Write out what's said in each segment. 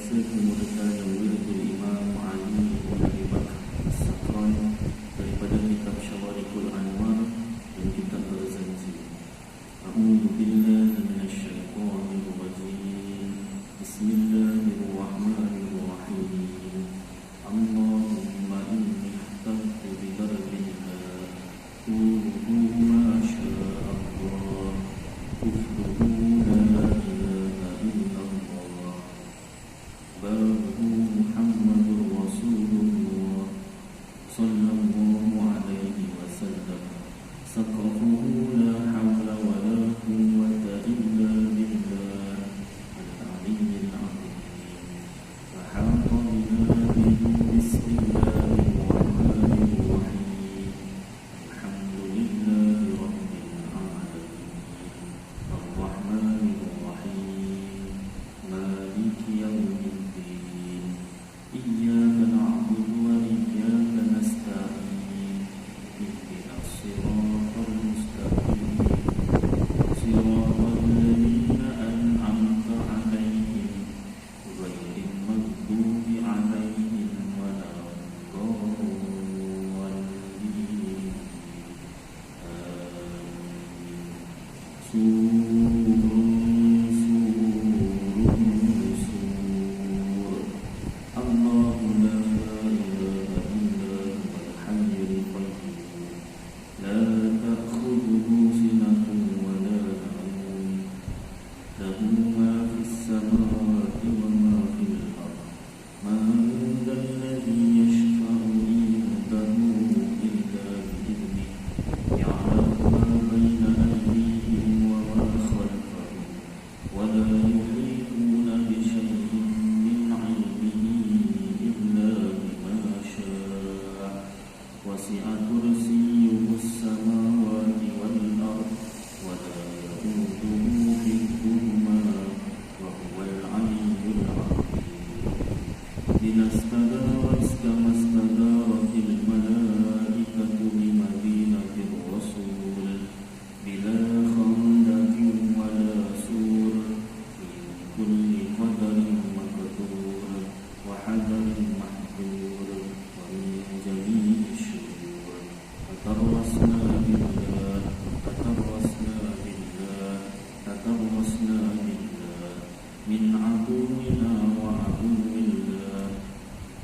kemudian wiridul Imam Ali bin Abi Bakar As-Sakrani daripada kitab Syawarikul Anwar dan kitab Al-Zanzi. A'udzu billahi minasy syaithanir rajim. Bismillahirrahmanirrahim. Allahumma inni ihtajtu bi darbillah qulu ma syaa Allah tufduhu la ilaha illallah babu Muhammadur Rasulullah sallallahu alaihi wasallam saqafuhu la hawla wa la quwwata illa billah al-aliyyil azim. Fahaqqa bina bismillahirrahmanirrahim. Alhamdulillahi rabbil alamin. Ar-Rahmanir Rahim. Maliki yaumiddin. Iyyaka na'budu wa iyyaka nasta'in. Ihdinas siratal mustaqim. Siratal ladzina an'amta 'alaihim ghairil maghdubi 'alaihim waladdallin. Allahu la ilaha illa huwal hayyul qayyum la ta'khudhuhu sinatun wa la nawm lahu ma fis samawati wa ma fil ardh man dhal ladzi yashfa'u indahu illa bi'idhnihi ya'lamu ma bayna aydihim wa ma khalfahum wa la yuhituna bi shay'in min 'ilmihi illa bima sha'a wasi'a kursiyyuhu as-samawati wal ardh wa la ya'uduhu hifdhuhuma wa huwal 'aliyyul 'azim. Linastadarat kama stadaratil malaikatu bi madinatir rasul bila khandaqin wa la sur min kulli qadarin maqdur wa hadarin mahdur wa min jami'i syurur. Tatarrasna billah min aduwwina wa aduwwillah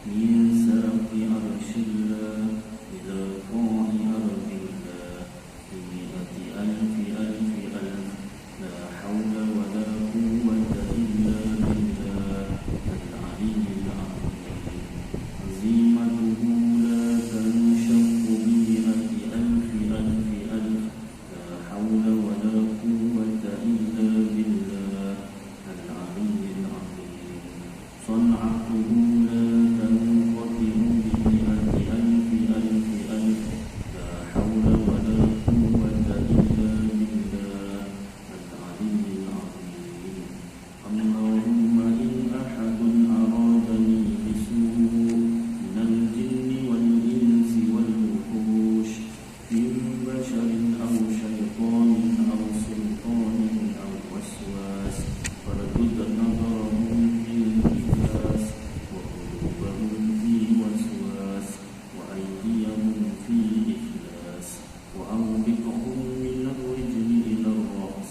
min saqi arshillah ila qa'i ardillah bi mi'ati alfi la hawla wa la quwwata illa billah al-'aliyyil 'azim. Azimatuhu la tanshaqqu bi mi'ati alfi la hawla wa la quwwata illa billah al-'aliyyil 'azim. San'atuhu la tanqati'u bi mi'ati alfi la hawla wa la quwwata illa billah al-'aliyyil 'azim. Allahumma in ahadun aradani bisu'in minal jinni wal insi wal wuhush min basharin aw shaytanin aw sultanin aw waswas fardud nazarahum fil ibas wa qulubahum fi waswas wa aydiyahum fi iflas wa awbiqhum min al-rijli ila ar-ra's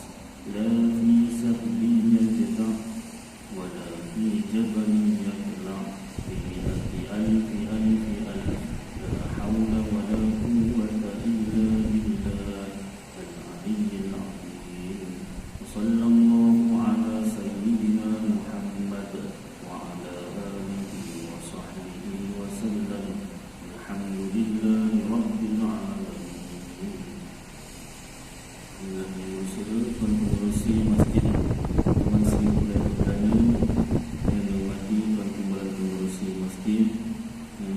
la fi sabrin yajda' wa la fi jabalin yaqla' bi mi'ati alfi la hawla wa la quwwata illa billah al-'aliyyil 'azim. Sallallahu ala sayyidina Muhammad wa ala alihi wa sahbihi wa sallam. Alhamdulillahi rabbil alamin. Pengurusi masjid Masjidul Ghani yang dihormati Tuan Pengurusi Masjid yang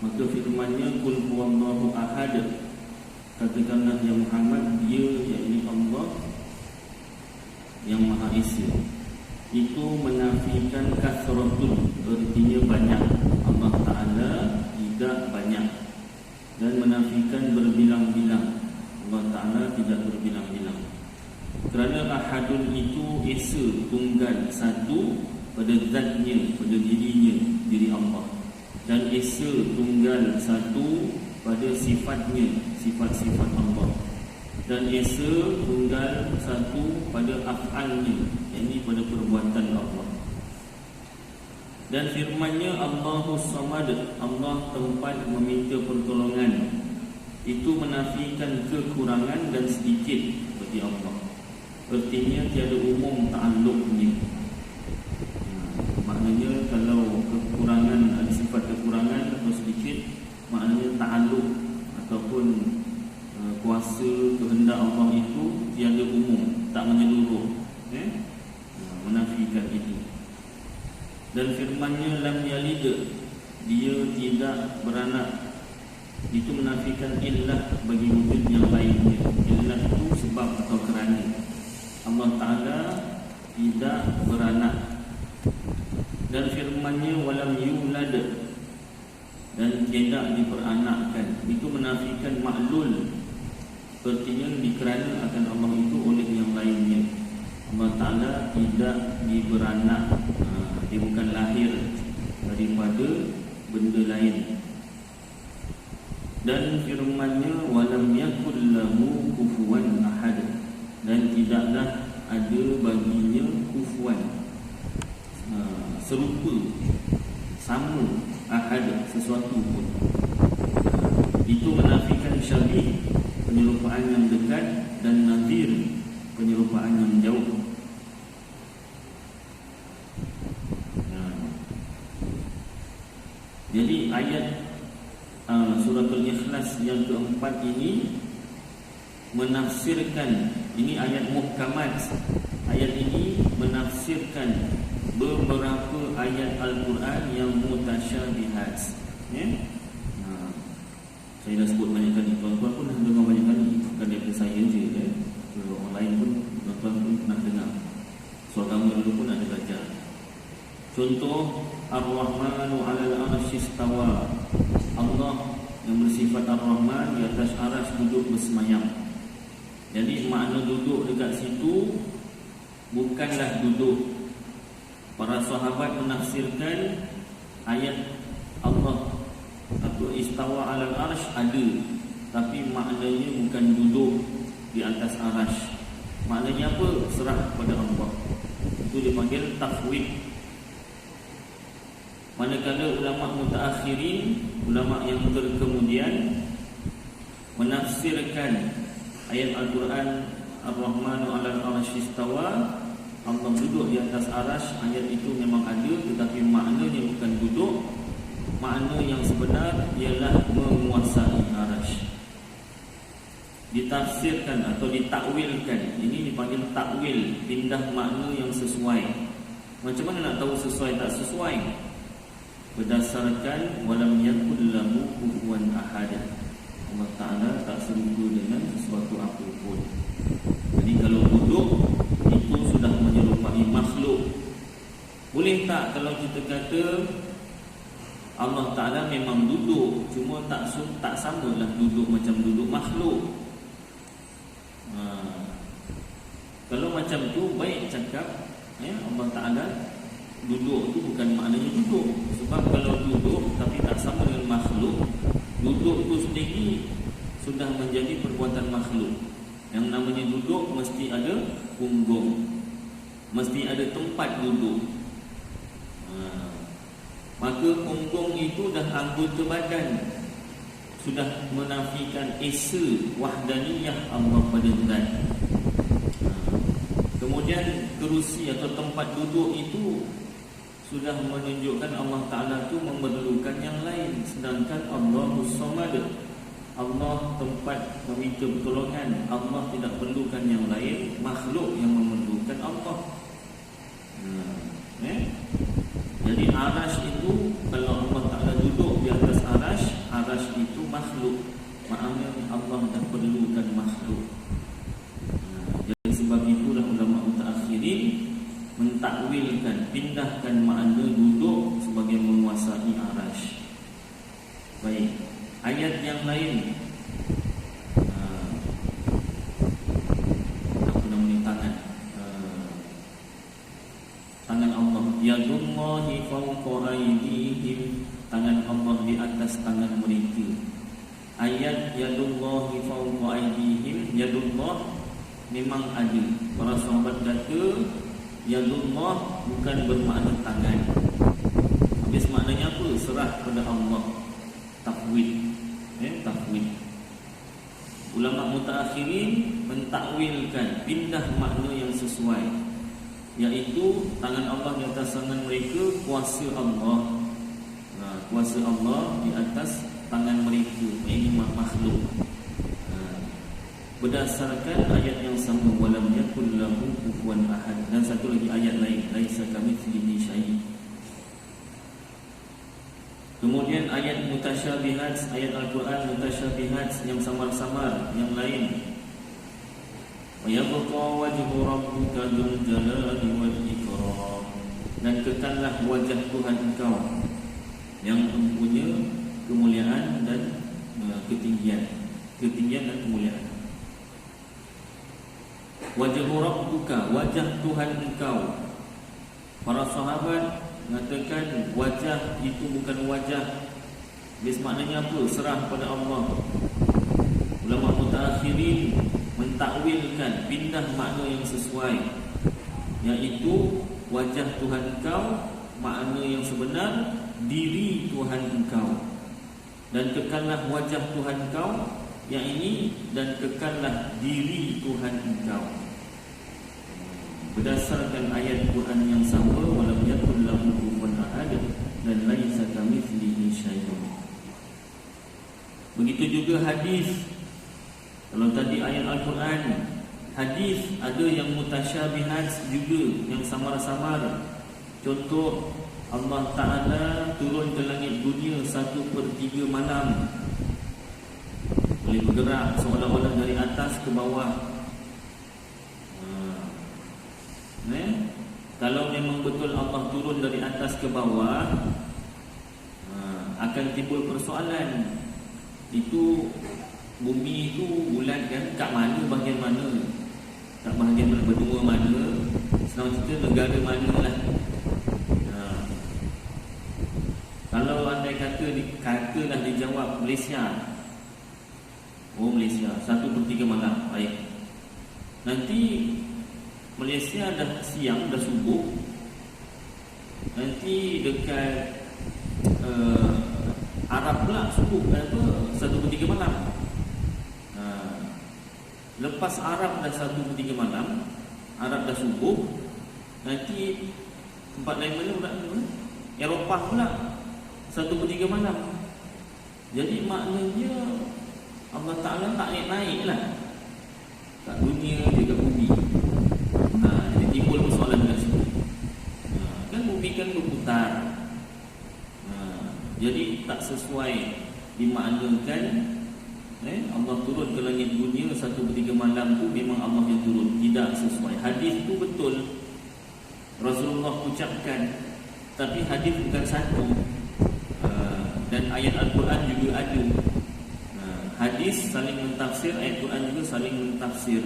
Maka firman-Nya qul huwallahu ahad, katakanlah ya Muhammad, dia yakni Allah yang Maha Esa. Itu menafikan kasratul, artinya banyak. Allah Ta'ala tidak banyak. Dan menafikan berbilang-bilang, Allah Ta'ala tidak berbilang-bilang. Kerana ahadun itu esa, tunggal, satu pada zatnya, pada dirinya, diri Allah. Dan esa, tunggal, satu pada sifatnya, sifat-sifat Allah. Dan esa, tunggal, satu pada af'alnya, yakni pada perbuatan Allah. Dan firman-Nya Allahus Samad, Allah tempat meminta pertolongan, itu menafikan kekurangan dan sedikit bagi Allah. Artinya tiada umum ta'alluqnya. Maknanya kalau kekurangan, ada sifat kekurangan atau sedikit, maknanya ta'alluq ataupun kuasa kehendak Allah itu tiada umum, tak menyeluruh. Menafikan itu. Dan firman-Nya lam yalid, dia tidak beranak, itu menafikan illah bagi wujud yang lainnya. Illah itu sebab atau kerana. Allah Ta'ala tidak beranak. Dan firman-Nya walam yulad, dan tidak diperanakkan, itu menafikan maklul, artinya dikerana akan Allah itu oleh yang lainnya. Allah Ta'ala tidak diberanak, dia bukan lahir daripada benda lain. Dan firman-Nya walam yakul lahu kufuwan ahad, dan tidaklah ada baginya kufuwan, serupa, sama, ahad, sesuatu pun. Itu menafikan syabih, penyerupaan yang dekat, dan nazir, penyerupaan yang jauh. Jadi ayat surah Al-Ikhlas yang keempat ini menafsirkan, ini ayat muhkamat. Ayat ini menafsirkan beberapa ayat Al-Quran yang mutasyabihat. Saya dah sebut banyak kali, tuan-tuan pun dah dengar banyak kali, bukan daripada saya je. Orang lain pun, tuan-tuan pun pernah dengar. Suagama dulu pun ada belajar. Contoh, Ar-Rahmanu 'alal 'arsy istawa. Allah yang bersifat Ar-Rahman di atas arsy duduk bersemayam. Jadi makna duduk dekat situ bukanlah duduk. Para sahabat menafsirkan ayat Allah atau istawa 'alal 'arsy ada, tapi maknanya bukan duduk di atas arsy. Maknanya apa? Serah pada Allah. Itu dipanggil tafwid. Manakala ulama mutaakhirin, ulama yang terkemudian, menafsirkan ayat Al-Quran Ar-Rahmanu 'alal 'arsy istawa, Allah duduk di atas arsy. Ayat itu memang ada, tetapi maknanya bukan duduk. Makna yang sebenar ialah menguasai arsy. Ditafsirkan atau ditakwilkan, ini dipanggil takwil, pindah makna yang sesuai. Macam mana nak tahu sesuai tak sesuai? Berdasarkan walam yakul lahu kufuwan ahad. Allah Ta'ala tak serupa dengan sesuatu apapun. Jadi kalau duduk itu sudah menyerupai makhluk. Boleh tak kalau kita kata Allah Ta'ala memang duduk, cuma tak samalah duduk macam duduk makhluk. Kalau macam tu baik cakap Allah Ta'ala duduk tu bukan maknanya duduk. Sebab kalau duduk tapi tak sama dengan makhluk, duduk tu sendiri sudah menjadi perbuatan makhluk. Yang namanya duduk mesti ada punggung, mesti ada tempat duduk. Maka punggung itu dah anggota badan, sudah menafikan esa wahdaniyah Allah pada zat. Kemudian kerusi atau tempat duduk itu sudah menunjukkan Allah Ta'ala itu memerlukan yang lain. Sedangkan Allahus Samad, Allah tempat meminta pertolongan, Allah tidak perlukan yang lain, makhluk yang memerlukan Allah. Jadi arsy itu, kalau Allah Ta'ala duduk di atas arsy, Arash itu makhluk. Maknanya Allah dah perlukan makhluk. Jadi sebab itulah ulama mutaakhirin mentakwilkan, pindahkan makna duduk sebagai menguasai Arash. Baik, ayat yang lain, tangan Allah, yadullahi fawqa aydihim, tangan Allah di atas tangan mereka. Ayat yadullahi fawqa aydihim, yadullah memang ada. Para sahabat kata yadullah bukan bermakna tangan. Habis maknanya apa? Serah pada Allah. Tafwid. Tafwid. Ulama mutaakhirin mentakwilkan, pindah makna yang sesuai, iaitu tangan Allah di atas tangan mereka, kuasa Allah. Kuasa Allah di atas tangan mereka, ini makhluk. Berdasarkan ayat yang sama, walam yakul lahu kufuwan ahad, dan satu lagi ayat lain, laisa kamitslihi syai'. Kemudian ayat mutasyabihat, ayat Al-Quran mutasyabihat yang samar-samar, yang lain. Wa yabqa wajhu rabbika dzul jalali wal ikram, dan kekallah wajah Tuhan engkau yang mempunyai kemuliaan dan ketinggian dan kemuliaan. Wajhu rabbuka, wajah Tuhan engkau. Para sahabat mengatakan wajah itu bukan wajah. Bis maknanya apa? Serah pada Allah. Ulama mutaakhirin mentakwilkan, pindah makna yang sesuai, iaitu wajah Tuhan engkau, makna yang sebenar diri Tuhan engkau. Dan kekallah wajah Tuhan engkau, yang ini, dan kekallah diri Tuhan engkau. Berdasarkan ayat Quran yang sama, walam yakul lahu kufuwan ahad, dan laisa kamitslihi syai'un. Begitu juga hadis. Kalau tadi ayat Al-Quran, hadis ada yang mutasyabihat juga, yang samar-samar. Contoh, Allah Ta'ala turun ke langit dunia 1/3 malam, boleh bergerak seolah-olah dari atas ke bawah. Kalau memang betul Allah turun dari atas ke bawah, akan timbul persoalan. Itu bumi itu bulat kan, kat mana, bahagian mana? Kat bahagian mana, benua mana? Senang cerita, negara mana lah. Kalau andai katalah dijawab Malaysia. Oh, Malaysia 1/3 malam. Baik. Nanti Malaysia dah siang, dah subuh. Nanti dekat Arab pula subuh, apa, 1/3 malam. Lepas Arab dah 1/3 malam, Arab dah subuh, nanti tempat lain mana pula? Eropah pula 1/3 malam. Jadi maknanya Allah Ta'ala tak naik-naik lah kat dunia dia, kat bumi. Jadi timbul persoalan kat situ. Kan bumi kan berputar. Jadi tak sesuai dimaknakan Allah turun ke langit dunia 1/3 malam tu memang Allah yang turun. Tidak sesuai. Hadis tu betul, Rasulullah ucapkan, tapi hadis bukan satu. Dan ayat Al-Quran juga ada. Hadis saling mentafsir, ayat Quran juga saling mentafsir.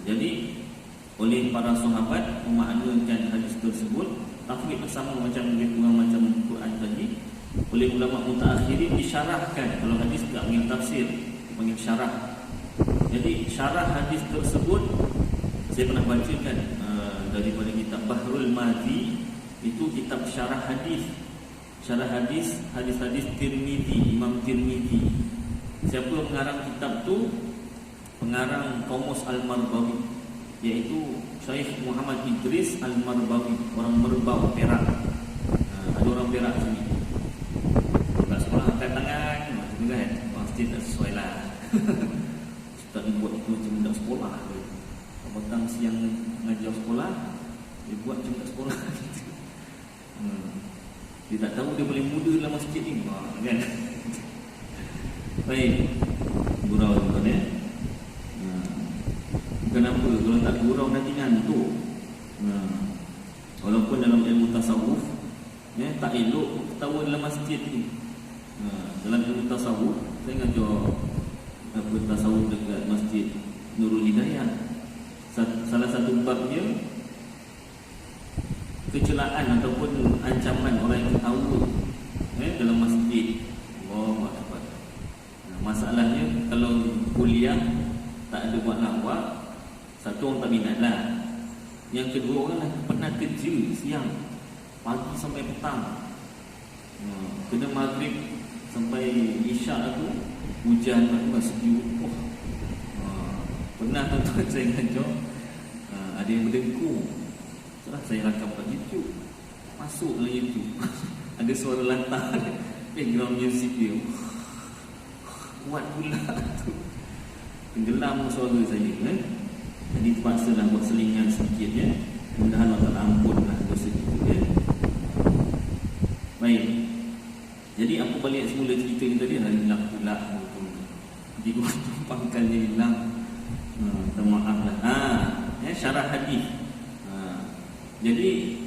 Jadi oleh para sahabat memaknakan hadis tersebut, tafsir bersama macam lebih kurang macam Quran tadi. Oleh ulama mutaakhirin disyarahkan. Kalau hadis tak panggil tafsir, dipanggil syarah. Jadi syarah hadis tersebut saya pernah bacakan daripada kitab Bahrul Madhi. Itu kitab syarah hadis. Syarah hadis, hadis-hadis Tirmizi, Imam Tirmizi. Siapa pengarang kitab tu? Pengarang Qamus Al-Marbawi, iaitu Syekh Muhammad Idris Al-Marbawi, orang Merbau, Perak. Ada orang Perak sini. Tak sekolah angkat tangan, macam tu kan. Pasti tak sesuai lah. Ustaz buat itu macam budak sekolah. Petang siang mengajar sekolah, dia buat macam budak sekolah. Dia tak tahu dia paling muda dalam masjid ni, kan? Baik, gurau tuan ya. Kenapa? Kalau tak gurau nanti ngantuk. Walaupun dalam ilmu tasawuf tak elok ketawa dalam masjid ni. Dalam ilmu tasawuf, saya ngajar tasawuf dekat Masjid Nurul Hidayah. Salah satu babnya kecelaan ataupun ancaman orang yang ketawa dalam masjid. Allahu Akbar. Masalahnya kalau kuliah tak ada buat lawak, satu orang tak minat lah. Yang kedua orang lah pernah kerja siang, pagi sampai petang, kena maghrib sampai isyak tu hujan tu sejuk. Pernah tuan-tuan saya ngajar, ada yang berdengkur. Setelah saya rakam kat YouTube, masuk dalam YouTube ada suara lantar background music dia. Kuat pula tu, tenggelam suara saya Jadi terpaksalah buat selingan sedikit ya. Mudah-mudahan Allah Ta'ala ampunlah dosa kita Baik. Jadi apa balik semula cerita ni tadi, hilang pula di pangkalnya hilang. Maaflah. Syarah hadis. Jadi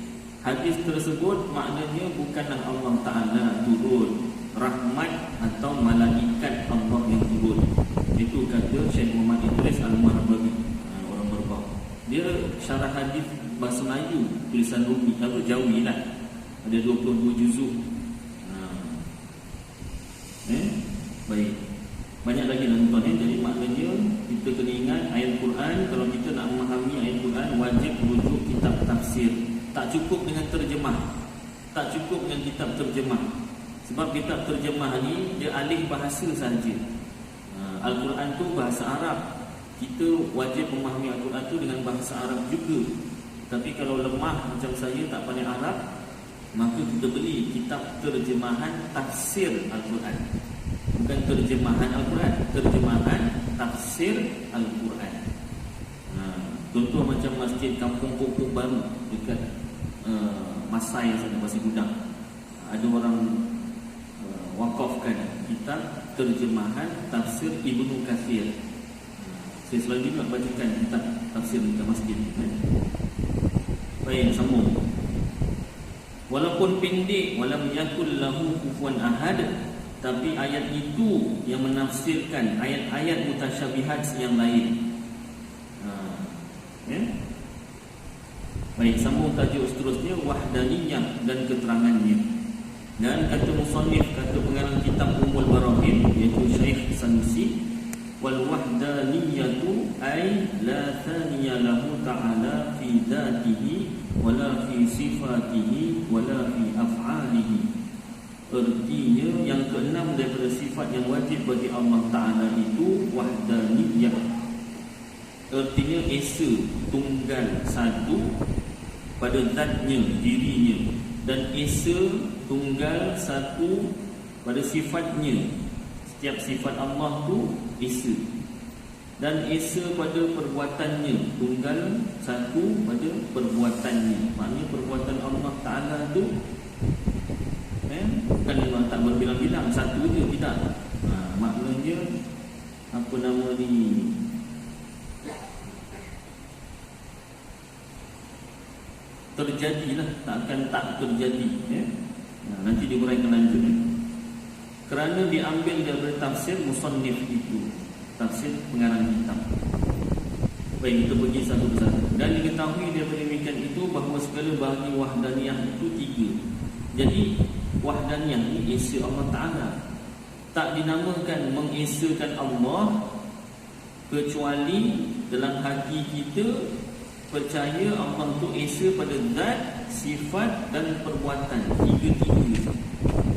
hadis tersebut maknanya bukanlah Allah Ta'ala turun, rahmat atau malaikat Allah yang turun. Itu kata Syekh Muhammad Idris Al-Marbawi, orang Merbau. Dia syarah hadis bahasa Melayu, tulisan Rumi, Jawi lah. Ada 22 juzuk. Baik. Banyak lagi lah tuan-tuan. Jadi maknanya kita kena ingat ayat Quran. Kalau kita nak memahami ayat Quran, wajib rujuk kitab tafsir. Tak cukup dengan terjemah, tak cukup dengan kitab terjemah. Sebab kitab terjemah ni dia alih bahasa saja. Al-Quran tu bahasa Arab. Kita wajib memahami Al-Quran tu dengan bahasa Arab juga. Tapi kalau lemah macam saya tak pandai Arab, maka kita beli kitab terjemahan tafsir Al-Quran. Bukan terjemahan Al-Quran, terjemahan tafsir Al-Quran. Contoh macam Masjid Kampung Pokok Baru dekat Masai sana, Pasir Gudang. Ada orang wakafkan kitab terjemahan tafsir Ibnu Katsir. Saya selalu juga bacakan kitab tafsir dekat masjid. Baik, sambung. Walaupun pendek, walam yakul lahu kufuwan ahad, tapi ayat itu yang menafsirkan ayat-ayat mutasyabihat yang lain. Baik, sambung tajuk seterusnya, wahdaniyah dan keterangannya. Dan kata musannif, kata pengarang kitab Ummul Barahim, iaitu Syekh Sanusi, wal wahdaniyatu ay la thaniya lahu ta'ala fi dhatihi wala fi sifatihi wala fi af'alihi. Artinya yang keenam daripada sifat yang wajib bagi Allah Ta'ala itu wahdaniyah. Artinya esa, tunggal, satu pada zatnya, dirinya. Dan esa, tunggal, satu pada sifatnya. Setiap sifat Allah tu esa. Dan esa pada perbuatannya, tunggal, satu pada perbuatannya. Maknanya perbuatan Allah Ta'ala tu bukan memang tak berbilang-bilang, satu je, tidak. Maknanya apa nama ni, terjadilah, tak akan tak terjadi nanti diuraikan lanjut kerana diambil daripada tafsir musannif itu, tafsir pengarang kitab. Baik, kita pergi satu persatu. Dan diketahui daripada demikian itu bahawa segala bahagi wahdaniyah itu tiga. Jadi wahdaniyah ni esa Allah Ta'ala. Tak dinamakan mengesakan Allah kecuali dalam hati kita percaya Allah tu esa pada zat, sifat dan perbuatan. Tiga-tiga.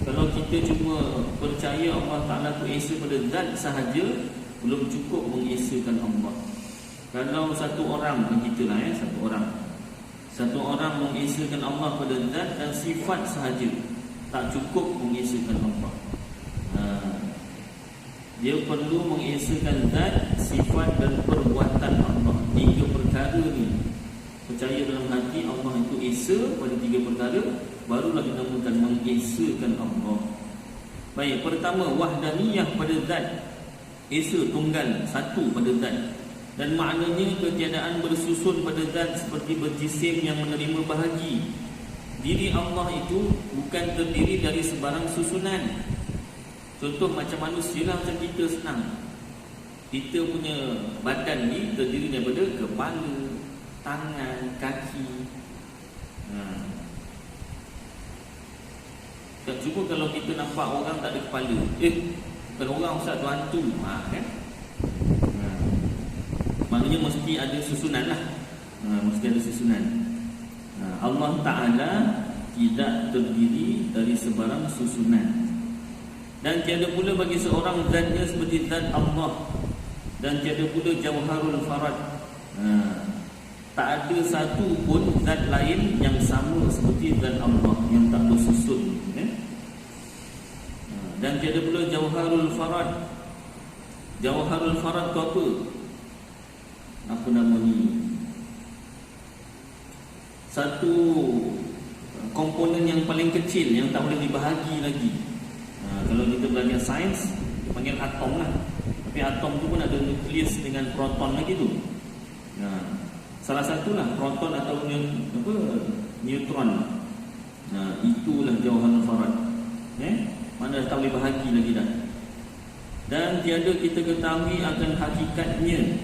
Kalau kita cuma percaya Allah Ta'ala tu esa pada zat sahaja, belum cukup mengesakan Allah. Kalau satu orang, kita lah satu orang mengesakan Allah pada zat dan sifat sahaja, tak cukup mengesakan Allah. Dia perlu mengesakan zat, sifat dan perbuatan Allah. Tiga perkara ni, percaya dalam hati Allah itu esa pada tiga perkara, barulah dinamakan mengesakan Allah. Baik, pertama wahdaniyah pada zat, esa tunggal satu pada zat. Dan maknanya ketiadaan bersusun pada zat seperti berjisim yang menerima bahagi. Diri Allah itu bukan terdiri dari sebarang susunan. Contoh macam manusia lah, macam kita senang. Kita punya badan ni terdiri daripada kepala, tangan, kaki. Cuba kalau kita nampak orang tak ada kepala, kalau orang ustaz tu hantu, kan? Maknanya mesti ada susunan lah. Mesti ada susunan. Allah Ta'ala tidak terdiri dari sebarang susunan. Dan tiada pula bagi seorang zatnya seperti zat Allah. Dan tiada pula jawharul farad. Tak ada satu pun zat lain yang sama seperti zat Allah, yang tak bersusun. Dan tiada pula jawharul farad. Jawharul farad tu apa? Apa nama ni? Satu komponen yang paling kecil yang tak boleh dibahagi lagi. Kalau kita belajar sains, kita panggil atom lah. Tapi atom tu pun ada nukleus dengan proton lagi tu. Salah satulah proton atau neutron. Itulah jawharul farad. Mana tak boleh bahagi lagi dah. Dan tiada kita ketahui akan hakikatnya.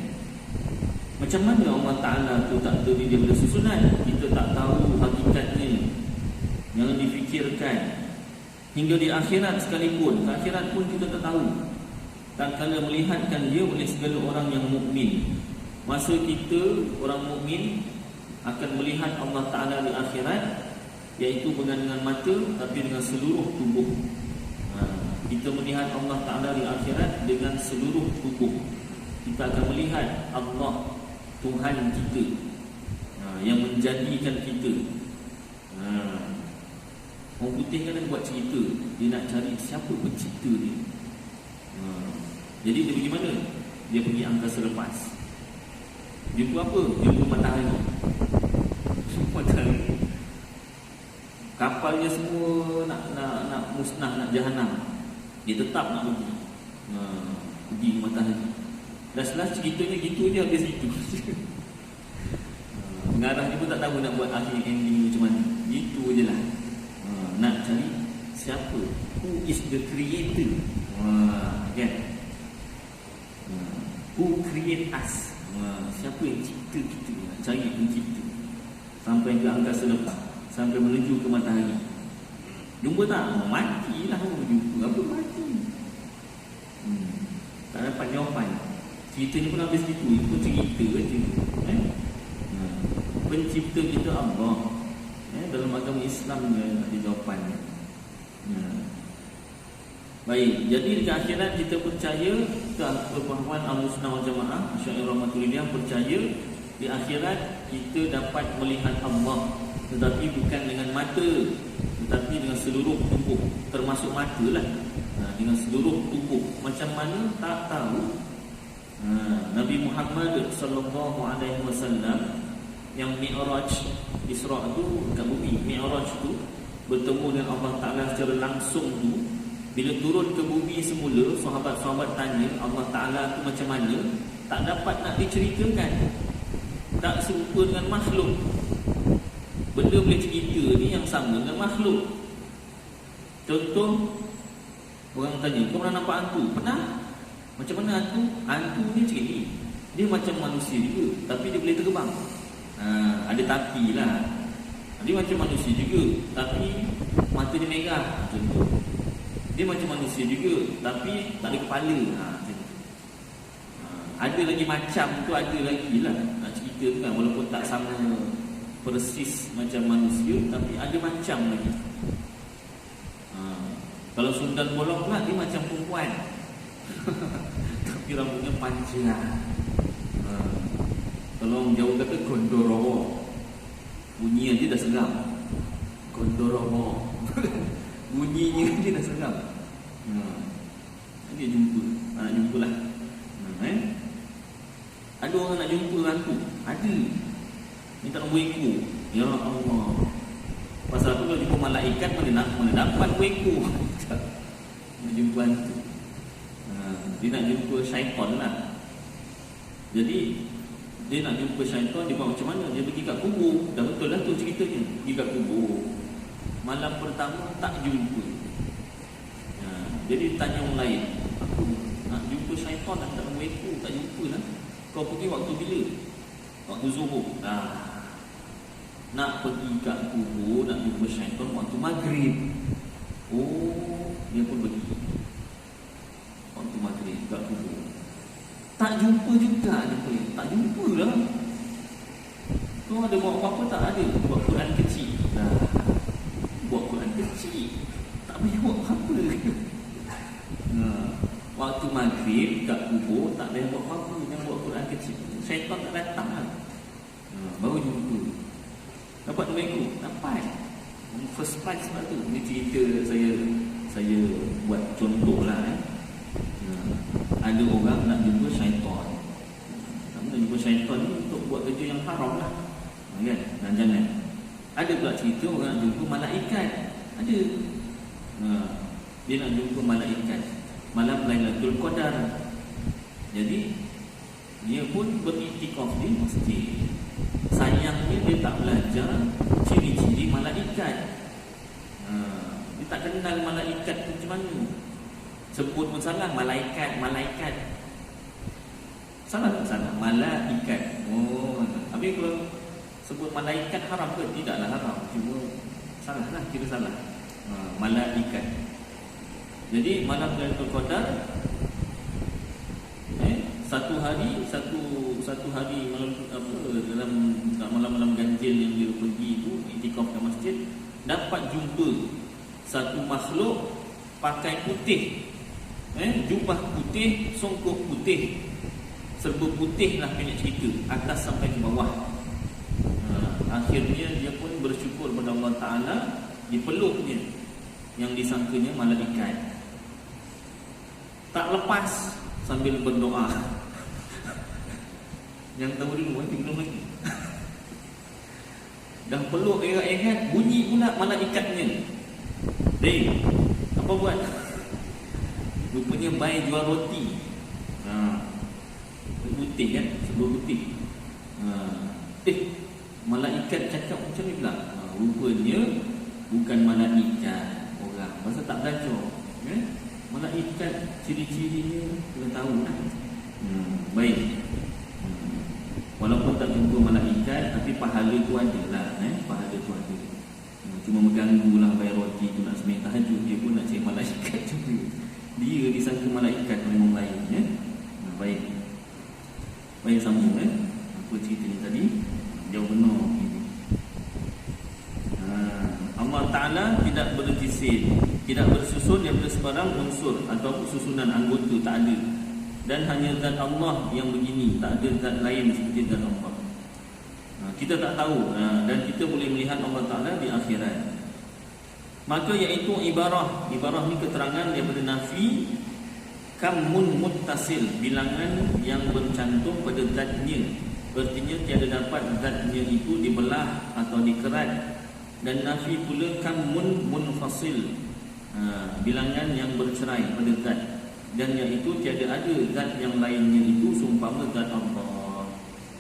Macam mana Allah Ta'ala tu tak terdiri daripada susunan? Kita tak tahu hakikatnya. Jangan difikirkan. Hingga di akhirat sekalipun, akhirat pun kita tak tahu. Tak kala melihatkan dia oleh segala orang yang mukmin. Masa kita orang mukmin akan melihat Allah Ta'ala di akhirat, iaitu bukan dengan mata tapi dengan seluruh tubuh. Kita melihat Allah Ta'ala di akhirat dengan seluruh tubuh. Kita akan melihat Allah, Tuhan kita, yang menjadikan kita. Orang putih kan ada buat cerita, dia nak cari siapa pencipta dia. Jadi dia pergi mana? Dia pergi angkasa lepas. Jumpa apa? Jumpa matahari. Matahari. Kapalnya semua nak musnah, nak jahanam. Dia tetap nak pergi. Pergi ke matahari. Dah selesai ceritanya gitu je, habis gitu. Pengarah dia pun tak tahu nak buat akhir ending macam mana. Gitu je lah. Nak cari siapa, who is the creator, kan? Who create us, siapa yang cipta kita. Nak cari pencipta sampai ke angkasa lepas, sampai menuju ke matahari. Jumpa tak? Matilah. Jumpa apa mati? Tak dapat jawapan. Ceritanya pun habis gitu. Itu pun cerita je. Pencipta kita Allah. Dalam agama Islam ada jawapannya. Baik, jadi di akhirat kita percaya, kepahaman Ahlussunnah wal Jamaah, Asy'ariyah Maturidiyah percaya di akhirat kita dapat melihat Allah, tetapi bukan dengan mata, tetapi dengan seluruh tubuh, termasuk mata lah. Dengan seluruh tubuh. Macam mana tak tahu. Nabi Muhammad sallallahu alaihi wasallam yang Mi'raj, Isra tu kat bumi, Mi'raj tu bertemu dengan Allah Ta'ala secara langsung tu. Bila turun ke bumi semula, sahabat-sahabat tanya Allah Ta'ala tu macam mana, tak dapat nak diceritakan. Tak serupa dengan makhluk. Benda boleh cerita ni yang sama dengan makhluk. Contoh, orang tanya, kau pernah nampak hantu? Pernah? Macam mana hantu? Hantu ni macam ni, dia macam manusia juga, tapi dia boleh terbang. Ada tapi lah. Dia macam manusia juga, tapi mata dia merah. Contoh, dia macam manusia juga, tapi tak ada kepala. Ada lagi macam tu, ada lagi lah nak cerita tu kan. Walaupun tak sama persis macam manusia, tapi ada macam lagi. Kalau Sundan Bolong pula, dia macam perempuan tapi rambutnya panjang. Kalau orang Jawa kata Gondorowo, bunyi aja dah seram. Gondorowo bunyinya dia dah seram. Dia jumpa, nak jumpa lah. Ada orang nak jumpa hantu? Ada. Minta nombor ekor. Ya Allah. Pasal tu kalau jumpa malaikat, mana dapat nombor ekor. nak jumpa hantu. Dia nak jumpa syaitan lah. Jadi dia nak jumpa syaitan, dia buat macam mana? Dia pergi kat kubur. Dah betul lah tu ceritanya. Pergi kat kubur. Malam pertama tak jumpa. Jadi tanya orang lain, aku nak jumpa syaitan tak dalam ekor, tak jumpa lah. Kau pergi waktu bila? Waktu zuhur. Nak pergi kat kubur, nak jumpa syaitan waktu maghrib. Oh, dia pun pergi waktu maghrib kat kubur. Tak jumpa juga dia pun. Tak jumpa lah. Kau ada buat apa-apa tak? Ada. Buat Quran kecil. Buat Quran kecil. Tak payah buat apa-apa. Waktu maghrib kat kubur tak payah buat apa-apa. Jangan buat Quran kecil. Syaitan tak datang lah. Baru jumpa. Dapat 2 ekor? Dapat. First prize sebab tu. Ini cerita saya buat contoh lah. Ada orang nak jumpa syaitan. Nak jumpa syaitan ni untuk buat kerja yang haram lah, kan? Dan jangan. Ada pula cerita orang nak jumpa malaikat. Ada. Dia nak jumpa malaikat malam Lailatul Qadar. Jadi dia pun beriktikaf di masjid. Sayangnya dia tak belajar ciri-ciri malaikat. Dia tak kenal malaikat tu macam mana. Sebut pun salah, malaikat. Salah tak salah? Malaikat. Habis kalau sebut malaikat haram ke? Tidaklah haram. Cuma salah lah, kira salah. Malaikat. Jadi malam Lailatul Qadar, satu hari malam dalam malam-malam ganjil yang dia pergi itu iktikaf ke masjid, dapat jumpa satu makhluk pakai putih. Jubah putih, songkok putih, serba putih lah banyak cerita, atas sampai ke bawah. Akhirnya dia pun bersyukur kepada Allah Ta'ala, dipeluknya yang disangkanya malaikat. Tak lepas sambil berdoa. Yang tahu dulu, belum lagi. Dah peluk erat-erat, bunyi pula malaikatnya. Apa buat? Rupanya bayi jual roti. Putih kan? Sebelum putih. Malaikat cakap macam ni pula. Rupanya bukan malaikat orang. Pasal tak belajar. Malaikat ciri-cirinya kita tahu. Baik. Walaupun tak jumpa malaikat, tapi pahala tu ada lah. Pahala tu ada. Cuma mengganggu lah bayar roti tu nak sembahyang tahajud, dia pun nak cari malaikat juga. Dia disangka malaikat oleh orang lain. Baik. Baik, sambung. Apa cerita ni tadi? Jauh benar. Allah Ta'ala tidak berjisim, tidak bersusun daripada sebarang unsur atau susunan anggota, tak ada. Dan hanya zat Allah yang begini, tak ada zat lain seperti zat Allah. Kita tak tahu, dan kita boleh melihat Allah Ta'ala di akhirat. Maka iaitu ibarah ni keterangan daripada nafi, kamun muttasil, bilangan yang bercantum pada zatnya. Artinya tiada dapat zatnya itu dibelah atau dikerat. Dan nafi pula kamun munfasil, bilangan yang bercerai pada zat. Dan iaitu tiada ada zat yang lainnya itu seumpama zat Allah.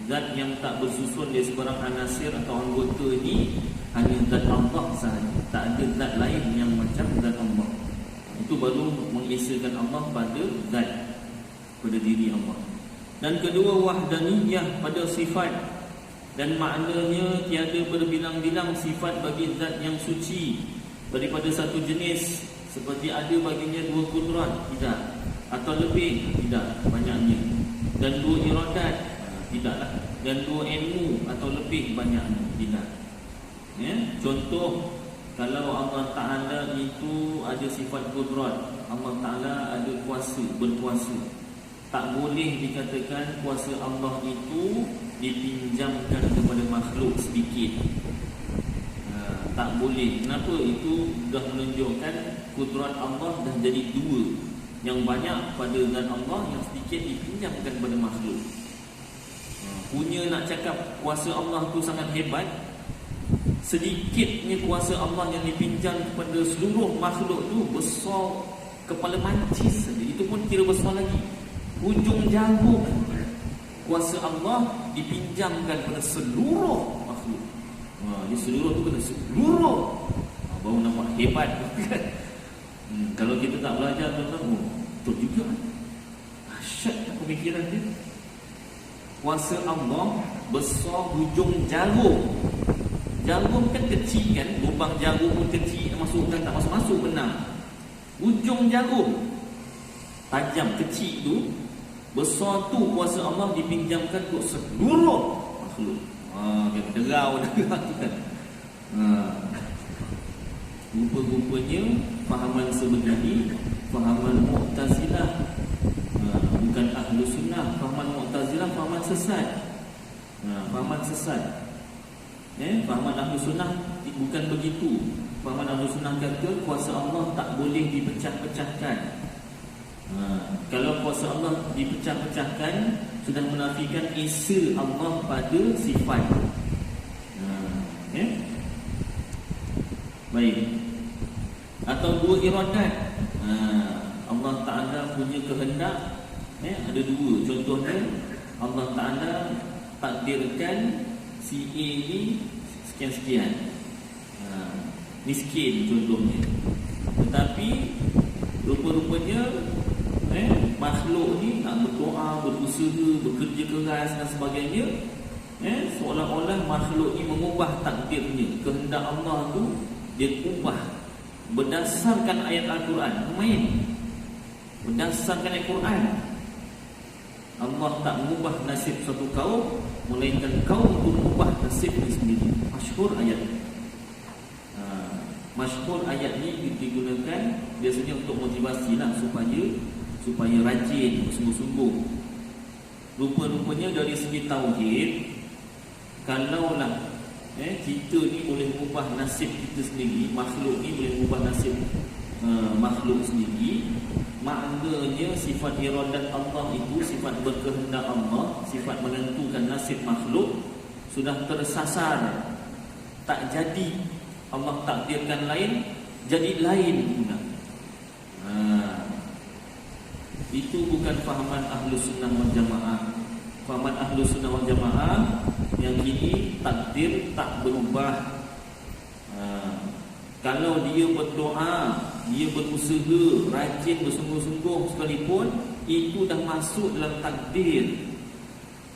Zat yang tak bersusun dari sebarang anasir atau anggota ini hanya zat Allah sahaja. Tak ada zat lain yang macam zat Allah. Itu baru mengesakan Allah pada zat, pada diri Allah. Dan kedua, wahdaniyah pada sifat. Dan maknanya tiada berbilang-bilang sifat bagi zat yang suci daripada satu jenis, seperti ada baginya 2 kudrat, tidak, atau lebih, tidak, banyaknya. Dan 2 iradat, tidaklah. Dan 2 ilmu atau lebih banyaknya, tidak. Contoh, kalau Allah Ta'ala itu ada sifat kudrat, Allah Ta'ala ada kuasa, berkuasa, tak boleh dikatakan kuasa Allah itu dipinjamkan kepada makhluk sedikit. Tak boleh. Kenapa? Itu dah menunjukkan kudrat Allah dah jadi 2. Yang banyak pada zat Allah, yang sedikit dipinjamkan kepada makhluk. Punya nak cakap kuasa Allah tu sangat hebat, sedikitnya kuasa Allah yang dipinjam kepada seluruh makhluk tu besar kepala mancis saja, itu pun kira besar lagi. Hujung jarum, kuasa Allah dipinjamkan pada seluruh makhluk. Dia seluruh tu kena seluruh. Baru nampak hebat kan. Kalau kita tak belajar tuan-tuan, betul juga. Dahsyat tak pemikiran dia. Kuasa Allah besar hujung jarum. Jarum kan kecil kan, lubang jarum pun kecil, masukkan tak masuk-masuk benar. Hujung jarum tajam kecil tu, besar tu kuasa Allah dipinjamkan untuk seluruh makhluk. Dia derau tu kan. Rupa-rupanya fahaman sebegini, fahaman Mu'tazilah, bukan Ahlus Sunnah. Fahaman Mu'tazilah fahaman sesat. Fahaman sesat. Fahaman Ahlus Sunnah bukan begitu. Fahaman Ahlus Sunnah kata kuasa Allah tak boleh dipecah-pecahkan. Kalau kuasa Allah dipecah-pecahkan, sudah menafikan esa Allah pada sifat. Baik. Atau dua iradat. Allah Ta'ala punya kehendak, ada dua. Contohnya Allah Ta'ala takdirkan si A ni sekian-sekian, miskin contohnya. Tetapi rupa-rupanya makhluk ni nak berdoa, berusaha, bekerja keras dan sebagainya, seolah-olah makhluk ni mengubah takdirnya. Kehendak Allah tu dia ubah berdasarkan ayat Al-Quran. Berdasarkan ayat Quran, Allah tak mengubah nasib satu kaum, melainkan kaum itu mengubah nasibnya sendiri. Masyhur ayat. Masyhur ayat ni digunakan biasanya untuk motivasi lah, supaya rajin, sungguh-sungguh. Rupa-rupanya dari segi tauhid, kalaulah kita ni boleh mengubah nasib kita sendiri, makhluk ni boleh mengubah nasib makhluk sendiri, maknanya sifat iradat Allah itu, sifat berkehendak Allah, sifat menentukan nasib makhluk sudah tersasar, tak jadi. Allah takdirkan lain, jadi lain pula. Itu bukan fahaman Ahlus Sunnah wal Jamaah. Fahaman Ahlus Sunnah wal Jamaah yang ini takdir tak berubah. Kalau dia berdoa, dia berusaha, rajin, bersungguh-sungguh sekalipun, itu dah masuk dalam takdir.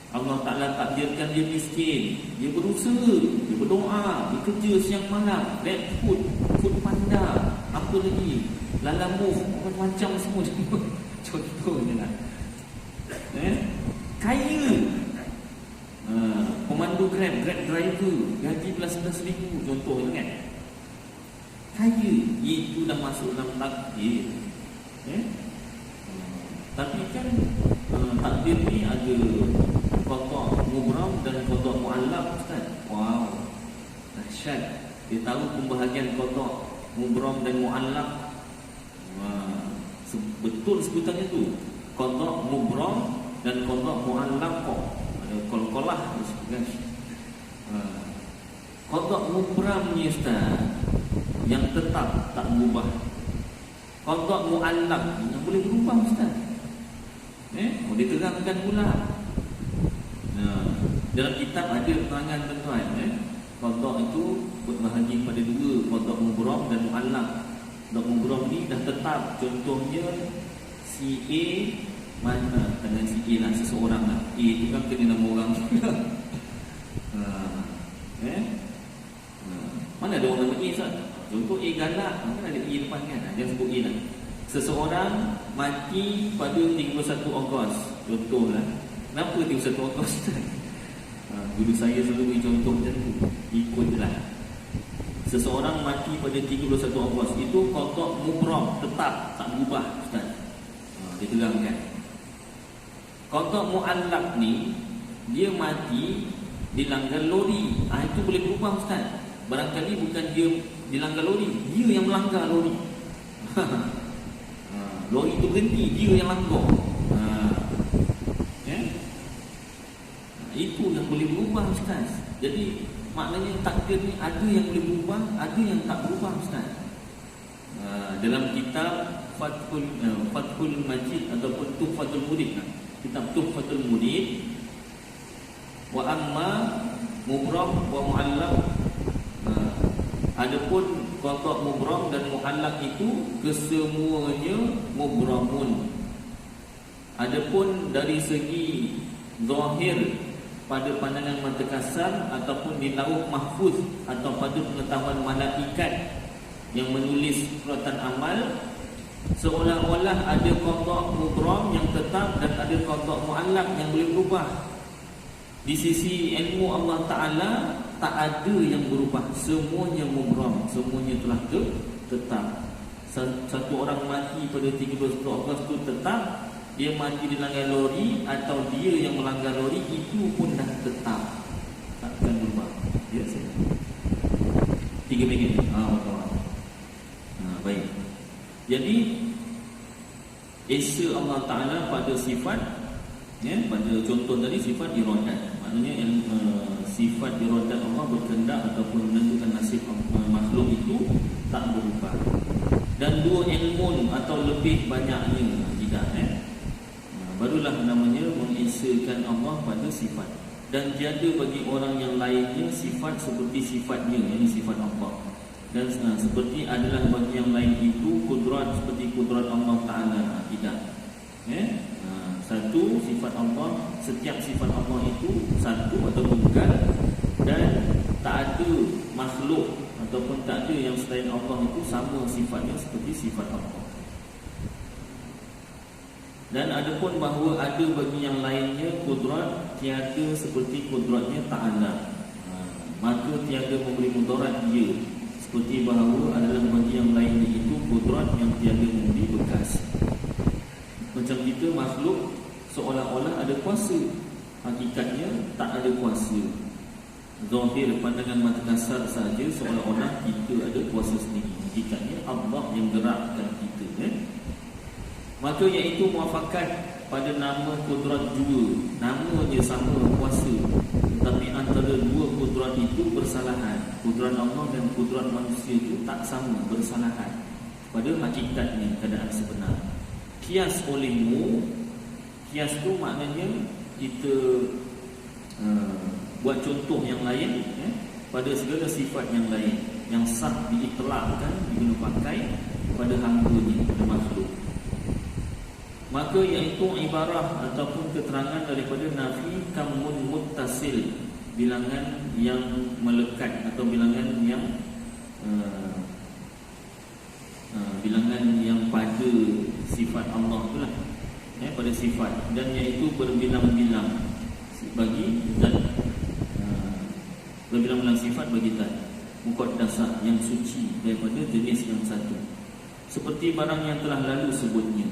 Allah Ta'ala takdirkan dia miskin, dia berusaha, dia berdoa, dia kerja siang malam, grab food, food panda, apa lagi, Lalamove, macam-macam semua. Contohnya lah. Kaya, pemandu grab driver, gaji +11,000, contohnya kan. Kaya, itu dah masuk dalam takdir. Tapi kan takdir ni ada qada' mubram dan qada' mu'allaq, Ustaz. Wow, dahsyat. Dia tahu pembahagian qada' mubram dan mu'allaq. Betul sebutannya tu, qada' mubram dan qada' mu'allaq. Ada qol-qolah kan. Qada' mubram ni, Ustaz, yang tetap tak berubah. Qada' mu'allaq yang boleh berubah, Ustaz. Dia terangkan pula. Dalam kitab ada penerangan tuan-tuan. Qada' itu berbahagi pada dua, qada' mubram dan mu'allaq. Qada' mubram ni dah tetap. Contohnya si A, mana dengan si A lah, seseorang lah. A tu kan kena nama orang juga. Mana ada orang nama A, Ustaz? Contoh A galak, kan ada A depan kan, jangan sebut A lah. Seseorang mati pada 31 Ogos, contohlah. Kenapa 31 Ogos? Guru saya selalu beri contoh macam tu, ikutlah. Seseorang mati pada 31 Ogos, itu qada' mubram, tetap tak berubah, Ustaz. Dia terangkan. Qada' mu'allaq ni, dia mati dilanggar lori. Itu boleh berubah, Ustaz. Barangkali bukan dia dilanggar lori, dia yang melanggar lori. Lori itu berhenti, dia yang langgar. Itu yang boleh berubah, Ustaz. Jadi maknanya takdir ni ada yang boleh berubah, ada yang tak berubah, Ustaz. Dalam kitab Fathul Majid ataupun Tuhfatul Murid. Kitab Tuhfatul Murid. Wa amma mubram wa muallaq. Adapun qada' mubram dan muallaq itu kesemuanya mubramun. Adapun dari segi zahir pada pandangan mata kasar ataupun di lauh mahfuz atau pada pengetahuan malaikat yang menulis suratan amal, seolah-olah ada qada' mubram yang tetap dan ada qada' muallaq yang boleh berubah. Di sisi ilmu Allah Ta'ala tak ada yang berubah, semuanya mubram, semuanya telah tetap. Satu orang mati pada 13 Ogos itu tetap. Dia mati dilanggar lori atau dia yang melanggar lori, itu pun dah tetap, takkan berubah. Ya, saya 3 minit. Baik. Jadi esa Allah Ta'ala pada sifat, ya, pada contoh tadi sifat iradat. Maknanya sifat iradat Allah berkehendak ataupun menentukan nasib makhluk itu tak berubah. Dan dua ilmu atau lebih banyaknya tidak, barulah namanya mengesakan Allah pada sifat. Dan tiada bagi orang yang lainnya sifat seperti sifatnya, ini sifat Allah. Dan seperti adalah bagi yang lain itu kudrat seperti kudrat Allah Ta'ala, tidak. Satu sifat Allah, setiap sifat Allah itu satu atau tunggal, dan tak ada makhluk ataupun tak ada yang selain Allah itu sama sifatnya seperti sifat Allah. Dan ada pun bahawa ada bagi yang lainnya kudrat tiada seperti kudratnya Ta'ala, maka tiada memberi mudarat dia, seperti bahawa adalah bagi yang lainnya itu kudrat yang tiada memberi bekas. Macam kita makhluk seolah-olah ada kuasa, hakikatnya tak ada kuasa. Zahir pandangan mata kasar saja seolah-olah kita ada kuasa sendiri, hakikatnya Allah yang gerakkan kita. Maka iaitu muafakat pada nama kudrat dua, namanya sama kuasa, tetapi antara dua kudrat itu bersalahan. Kudrat Allah dan kudrat manusia itu tak sama, bersalahan pada hakikatnya, keadaan sebenar. Kias olehmu, kias tu maknanya kita buat contoh yang lain, pada segala sifat yang lain yang sah diitlakkan, diguna pakai pada hamba-Nya, pada makhluk. Maka iaitu ibarah ataupun keterangan daripada nafi kamun muttasil, bilangan yang melekat atau bilangan yang pada sifat Allah itulah, pada sifat, dan iaitu berbilang-bilang bagi zat, berbilang-bilang sifat bagi zat muqaddasah yang suci daripada jenis yang satu, seperti barang yang telah lalu sebutnya.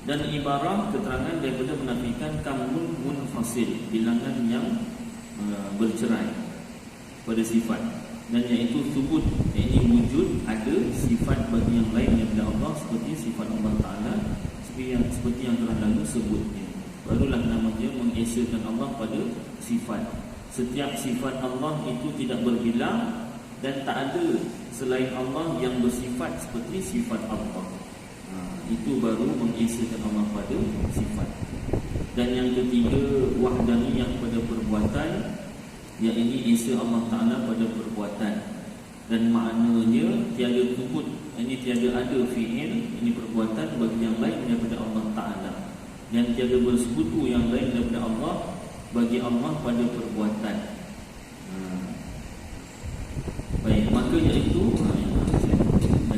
Dan ibarah keterangan daripada menafikan kamun munfasil, bilangan yang bercerai pada sifat, dan iaitu subut, iaitu wujud ada sifat bagi yang lain daripada Allah seperti sifat Allah Ta'ala, seperti yang telah lalu sebutnya. Barulah namanya mengesakan Allah pada sifat. Setiap sifat Allah itu tidak berbilang, dan tak ada selain Allah yang bersifat seperti sifat Allah. Itu baru mengesakan Allah pada sifat. Dan yang ketiga, wahdaniyah pada perbuatan, iaitu esa Allah Ta'ala pada perbuatan. Dan maknanya tiada thubut, ini tiada ada fi'il, ini perbuatan bagi yang lain daripada Allah Ta'ala, dan tiada bersekutu yang lain daripada Allah bagi Allah pada perbuatan. Baik, maka iaitu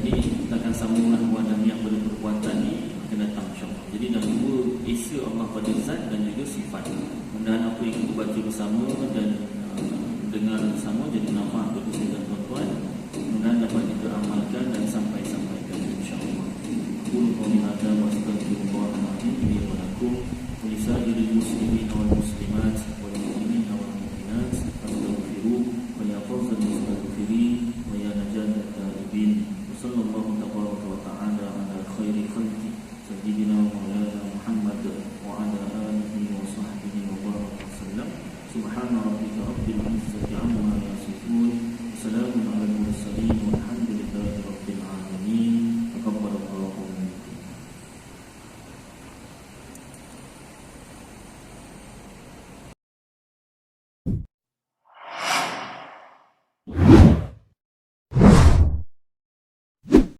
jadi kita akan sambunglah wahdaniyah pada perbuatan ni akan datang insya-Allah. Jadi dah dua esa Allah pada zat dan juga sifat. Mudah-mudahan apa yang kita baca bersama dan dengar bersama jadi nafah bagi kita tuan-tuan. Mudah-mudahan dapat kita amalkan dan sampai-sampaikan insya-Allah. Qul qawli hadza wa astaghfirullahaladzim li wa lakum wa li sa'iril muslimin wal muslimat wal mu'minina wal mu'minat fastaghfiruhu wa ya fawzal mustaghfirin wa ya najatat taibin. Sallallahu tabaraka wa ta'ala ala khairi khalqi sayyidina maulana Muhammad wa ala alihi wa sahbihi wa baraka wasallam. Subhana rabbika rabbil izzati amma yasifun, salamun ala al mursalin.